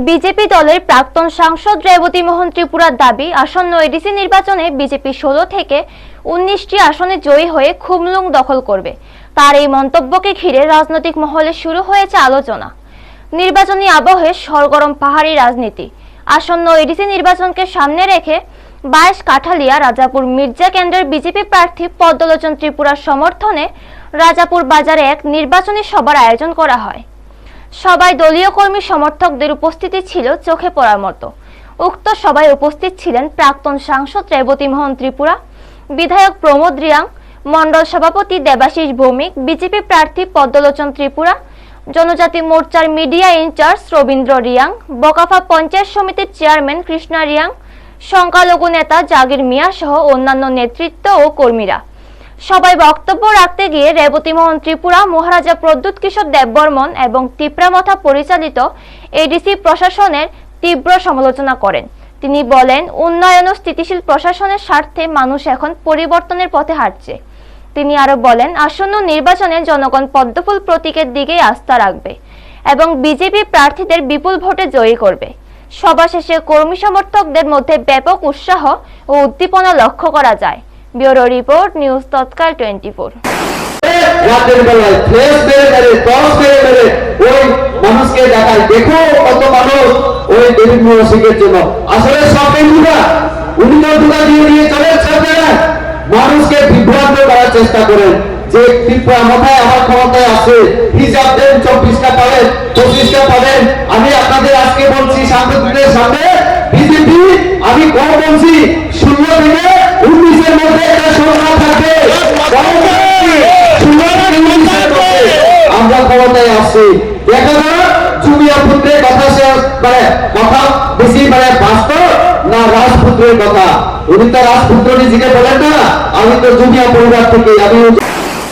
BJP দলের প্রাক্তন সাংসদ রেবতী মোহন ত্রিপুরার দাবি, আসন্ন এডিসি নির্বাচনে বিজেপি 16 থেকে 19টি আসনে জয়ী হয়ে খুমলুং দখল করবে। তার এই মন্তব্যকে ঘিরে রাজনৈতিক মহলে শুরু হয়েছে আলোচনা। নির্বাচনী আবহে সরগরম পাহাড়ি রাজনীতি। আসন্ন এডিসি নির্বাচনকে সামনে রেখে 22 কাঠালিয়া রাজাপুর মির্জা কেন্দ্রের বিজেপি প্রার্থী পদ্মলোচন ত্রিপুরার সমর্থনে রাজাপুর বাজারে এক নির্বাচনী সভার আয়োজন করা হয়। সবাই দলীয় কর্মী সমর্থকদের উপস্থিতি ছিল চোখে পড়ার মতো। উক্ত সভায় উপস্থিত ছিলেন প্রাক্তন সাংসদ রেবতী মোহন ত্রিপুরা, বিধায়ক প্রমোদ রিয়াং, মণ্ডল সভাপতি দেবাশিস ভৌমিক, বিজেপি প্রার্থী পদ্মলোচন ত্রিপুরা, জনজাতি মোর্চার মিডিয়া ইনচার্জ রবীন্দ্র রিয়াং, বকাফা পঞ্চায়েত সমিতির চেয়ারম্যান কৃষ্ণা রিয়াং, সংখ্যালঘু নেতা জাগির মিয়া সহ অন্যান্য নেতৃত্ব ও কর্মীরা। সবাই বক্তব্য রাখতে গিয়ে রেবতী মোহন ত্রিপুরা মহারাজা প্রদ্যুৎ কিশোর দেববর্মন এবং তিপ্রামথা পরিচালিত এডিসি প্রশাসনের তীব্র সমালোচনা করেন। তিনি বলেন, উন্নয়ন ও স্থিতিশীল প্রশাসনের স্বার্থে মানুষ এখন পরিবর্তনের পথে হাঁটছে। তিনি আরো বলেন, আসন্ন নির্বাচনে জনগণ পদ্মফুল প্রতীকের দিকেই আস্থা রাখবে এবং বিজেপি প্রার্থীদের বিপুল ভোটে জয়ী করবে। সভা শেষে কর্মী সমর্থকদের মধ্যে ব্যাপক উৎসাহ ও উদ্দীপনা লক্ষ্য করা যায়। ব্যুরো রিপোর্ট, নিউজ তৎকাল 24। রাতের বেলায় ফ্লেশ মেরে টস মেরে ওই মানুষকে দেখায়, দেখো কত মানুষ ওই দেবী মুশিকের জন্য। আসলে সব বন্ধুরা উনি তো দুটা দিয়ে চলে ছাড়বেন, মানুষকে বিভ্রান্ত করার চেষ্টা করেন যে ত্রিপুরা মাথায় আমার ক্ষমতায় আছে, হিসাব দেন 24টা পাবেন 25টা পাবেন। আমি আপনাদের আজকে বলছি সাংবাদিকদের সামনে, বিজেপি আমি কম বলছি 16 থেকে 19-এর মধ্যে একটা সংখ্যা থাকবে। আমরা ক্ষমতায় আসছি, দেখা যাক জুমিয়া পুত্রের কথা কথা বেশি বাস্তব না রাজপুত্রের কথা। উনি তো রাজপুত্র নিজেকে বলেন না, আমি তো জুমিয়া পরিবার থেকে, আমি